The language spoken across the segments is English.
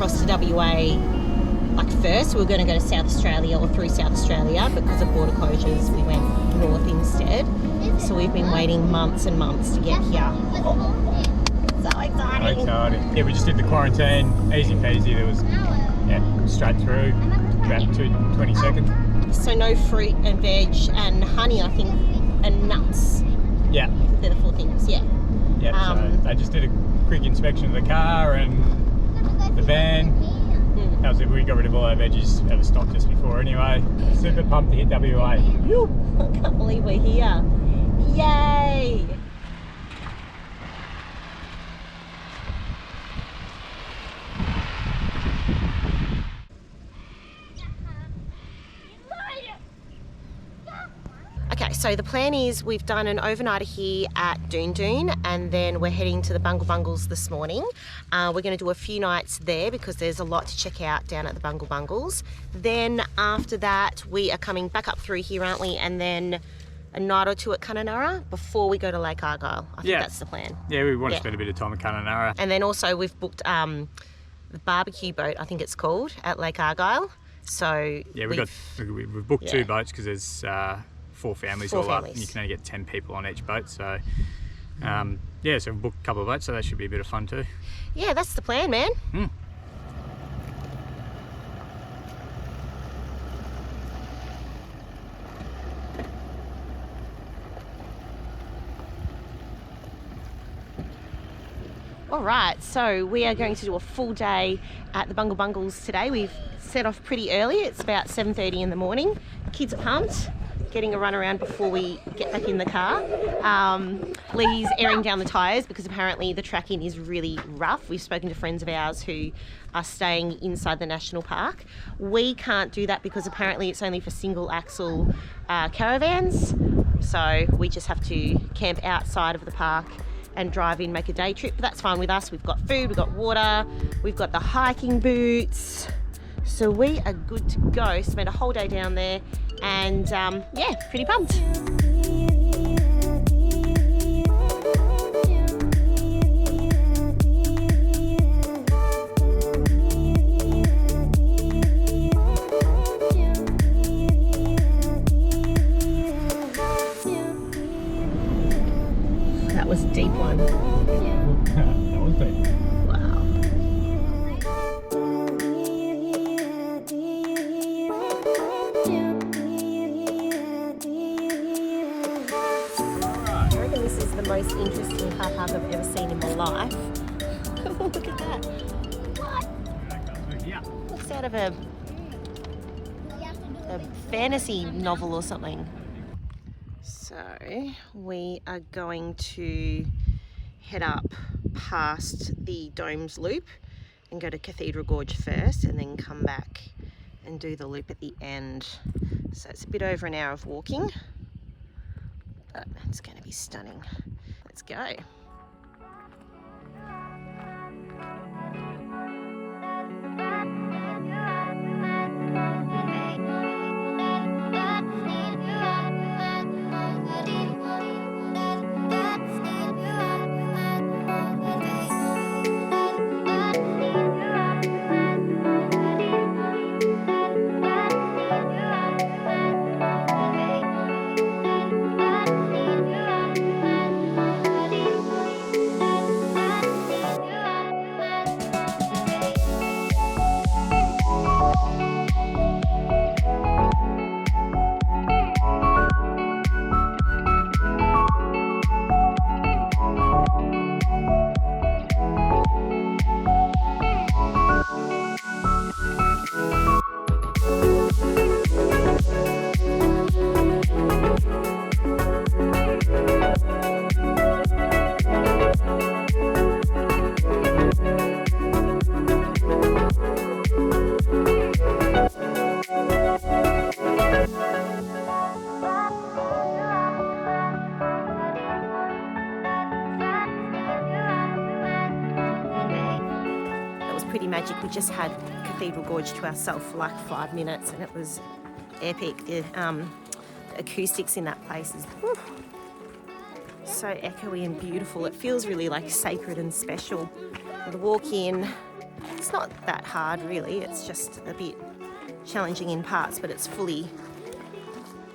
across to WA like first. We were going to go to South Australia or through South Australia, but because of border closures we went north instead. So we've been waiting months and months to get here. So exciting. Exciting. Yeah, we just did the quarantine, easy peasy. There was, straight through, about 20 seconds. So no fruit and veg and honey, I think, and nuts. Yeah. They're the 4 things, yeah. Yeah, so they just did a quick inspection of the car and the van. That was it. We got rid of all our veggies out of stock just before anyway. Super pumped to hit WA. I can't believe we're here. Yay! Okay, so the plan is we've done an overnighter here at Doon, and then we're heading to the Bungle Bungles this morning. We're going to do a few nights there because there's a lot to check out down at the Bungle Bungles. Then after that, we are coming back up through here, aren't we? And then a night or two at Kununurra before we go to Lake Argyle. I think that's the plan. Yeah, we want to spend a bit of time at Kununurra. And then also we've booked the barbecue boat, I think it's called, at Lake Argyle. So yeah, we've booked 2 boats because there's 4 families all up, and you can only get 10 people on each boat. So so we've booked a couple of boats, so that should be a bit of fun too. Yeah, that's the plan, man. All right, so we are going to do a full day at the Bungle Bungles today. We've set off pretty early. It's about 7:30 in the morning. Kids are pumped, getting a run around before we get back in the car. Lee's airing down the tyres because apparently the track-in is really rough. We've spoken to friends of ours who are staying inside the national park. We can't do that because apparently it's only for single axle caravans. So we just have to camp outside of the park and drive in, make a day trip. But that's fine with us. We've got food, we've got water, we've got the hiking boots. So we are good to go. Spend a whole day down there and pretty pumped. That was a deep one. That was deep. Wow. I reckon this is the most interesting car park I've ever seen in my life. Look at that. Looks out of a fantasy novel or something. So we are going to head up past the Bungles Loop and go to Cathedral Gorge first and then come back and do the loop at the end. So it's a bit over an hour of walking, but it's going to be stunning. Let's go. Pretty magic. We just had Cathedral Gorge to ourselves for like 5 minutes and it was epic. The acoustics in that place is so echoey and beautiful. It feels really like sacred and special. The walk in, it's not that hard really, it's just a bit challenging in parts, but it's fully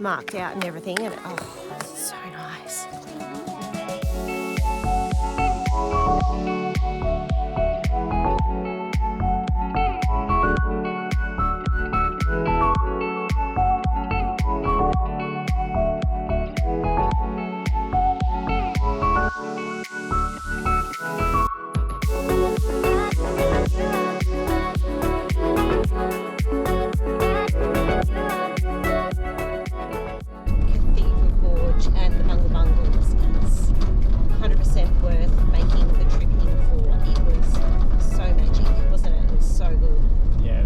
marked out and everything, and it's so nice. Cathedral Gorge and the Bungle Bungles is 100% worth making the trip in for. It was so magic, wasn't it? It was so good. Yeah,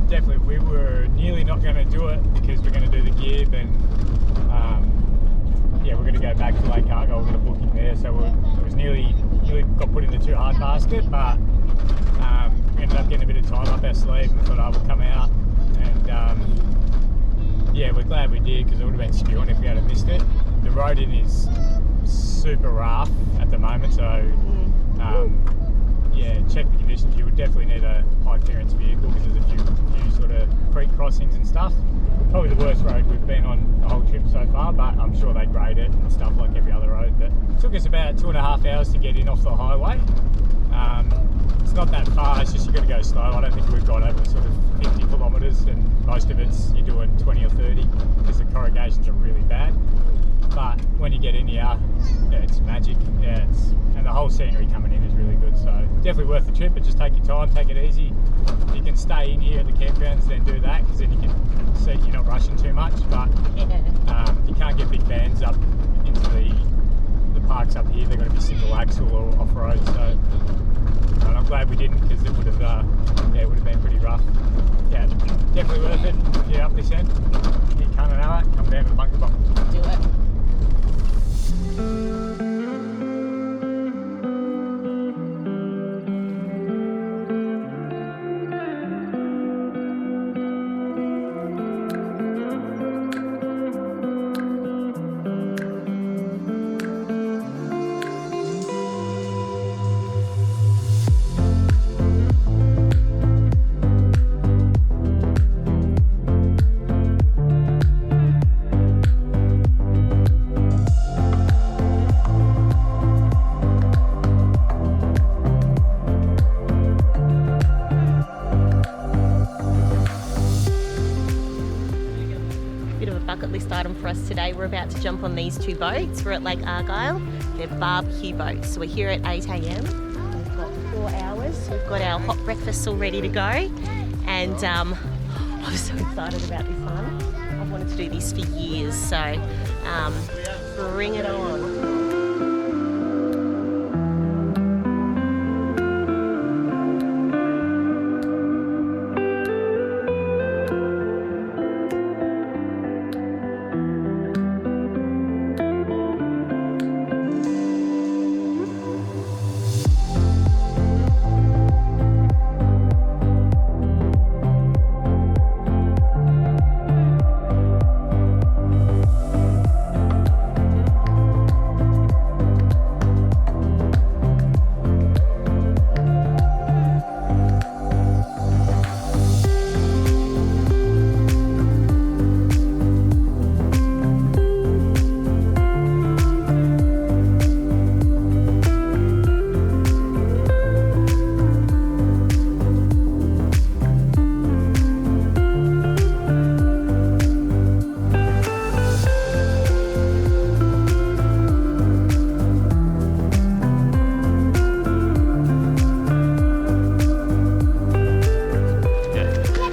definitely. We were nearly not going to do it because we're going to do the Gib, and yeah, we're going to go back to Lake Argyle. We're going to book in there, so it was nearly got put in the too hard basket, but we ended up getting a bit of time up our sleeve and thought I would come out, and yeah, we're glad we did because it would have been spewing if we had missed it. The road in is super rough at the moment, so yeah, check the conditions. You would definitely need a high clearance vehicle because there's a few sort of creek crossings and stuff. Probably the worst road we've been on the whole trip so far, but I'm sure they grade it and stuff like every other road. But it took us about 2.5 hours to get in off the highway. It's not that far, it's just you've got to go slow. I don't think we've got over sort of 50 kilometres, and most of it's you're doing 20 or 30 because the corrugations are really bad. But when you get in here, yeah, it's magic. Yeah, and the whole scenery coming in is really good. So definitely worth the trip, but just take your time, take it easy. If you can stay in here at the campgrounds, then do that, because then you can see you're not rushing too much. But you can't get big vans up into the parks up here. They're going to be single axle or off road. So and I'm glad we didn't, because it would have yeah, it would have been pretty rough. Yeah, definitely worth it. If you're up this end, you can't know it. Come down to the Bungle Bungles. Do it. Bucket list item for us today. We're about to jump on these two boats. We're at Lake Argyle. They're barbecue boats. So we're here at 8 a.m. We've got 4 hours. We've got our hot breakfasts all ready to go. And I'm so excited about this one. I've wanted to do this for years. So bring it on.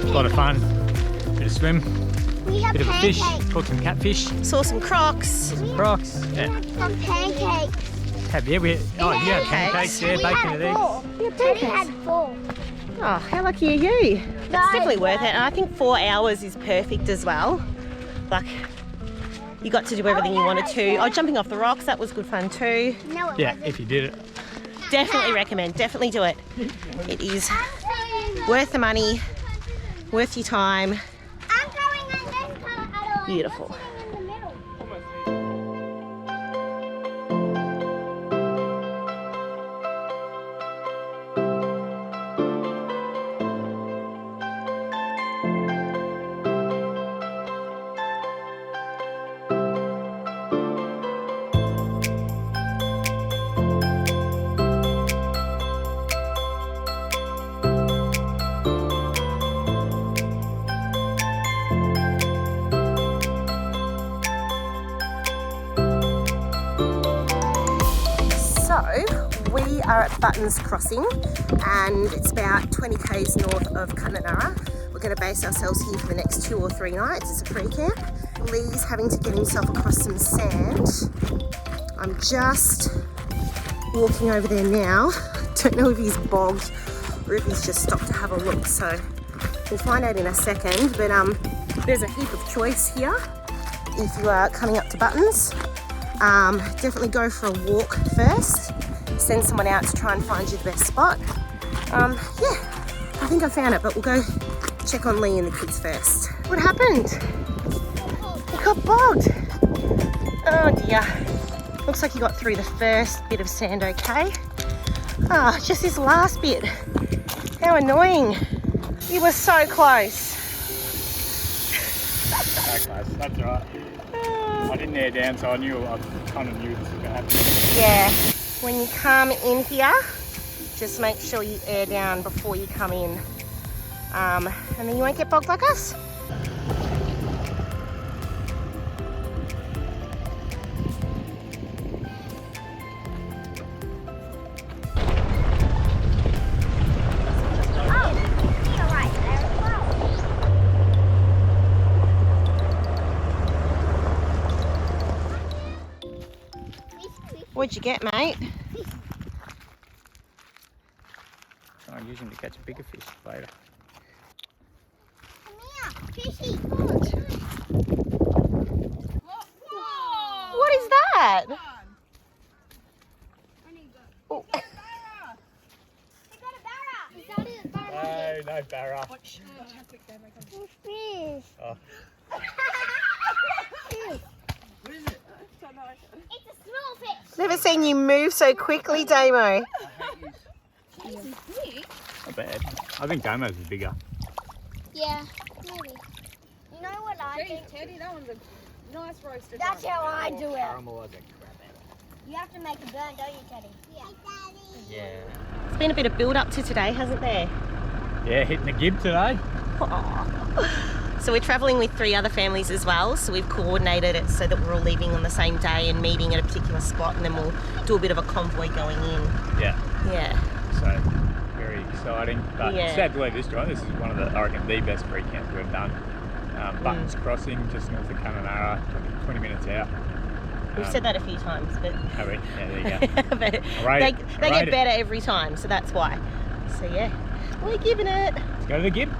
A lot of fun, bit of swim, bit of a fish, caught some catfish, Saw some crocs. some crocs. Yeah. Some pancakes. Have you? You had pancakes, yeah, bacon and eggs. We had 4. Oh, how lucky are you? It's definitely worth it. And I think 4 hours is perfect as well. Like, you got to do everything you wanted to. Oh, jumping off the rocks, that was good fun too. No, it Yeah, wasn't. if you did it. Definitely recommend, definitely do it. It is worth the money, worth your time. I'm going in this car, Adeline. Beautiful. I'm sitting in the middle. So we are at Buttons Crossing and it's about 20 k's north of Kununurra. We're going to base ourselves here for the next 2 or 3 nights. It's a free camp. Lee's having to get himself across some sand. I'm just walking over there now. Don't know if he's bogged or if he's just stopped to have a look, so we'll find out in a second. But there's a heap of choice here if you are coming up to Buttons. Definitely go for a walk first. Send someone out to try and find you the best spot. Yeah, I think I found it, but we'll go check on Lee and the kids first. What happened? You got bogged. Oh dear. Looks like you got through the first bit of sand okay. Ah, just this last bit. How annoying. You were so close. So close, that's right. I didn't air down, so I kind of knew this was going to happen. Yeah, when you come in here, just make sure you air down before you come in. And then you won't get bogged like us. What'd you get, mate? Try and use them to catch a bigger fish later. Come here, fishy. What is that? Oh. No barra. Fish. Oh. It's a small fish. Never seen you move so quickly, Damo. Not bad. I think Damo's is bigger. Yeah, maybe. You know what I think? Teddy, that one's a nice roasted. That's how I do it. Caramelize that crap You have to make a burn, don't you, Teddy? Yeah. Yeah. It's been a bit of build up to today, hasn't there? Yeah, hitting the gib today. So we're travelling with 3 other families as well, so we've coordinated it so that we're all leaving on the same day and meeting at a particular spot, and then we'll do a bit of a convoy going in. Yeah. Yeah. So, very exciting. But Yeah. sad to leave this joint. This is one of the, I reckon, the best free camps we've done. Buttons Crossing, just north of Kununurra, 20 minutes out. We've said that a few times, but Have we? Yeah, there you go. but Rate they it. get better every time, so that's why. So yeah, we're giving it. Let's go to the gib.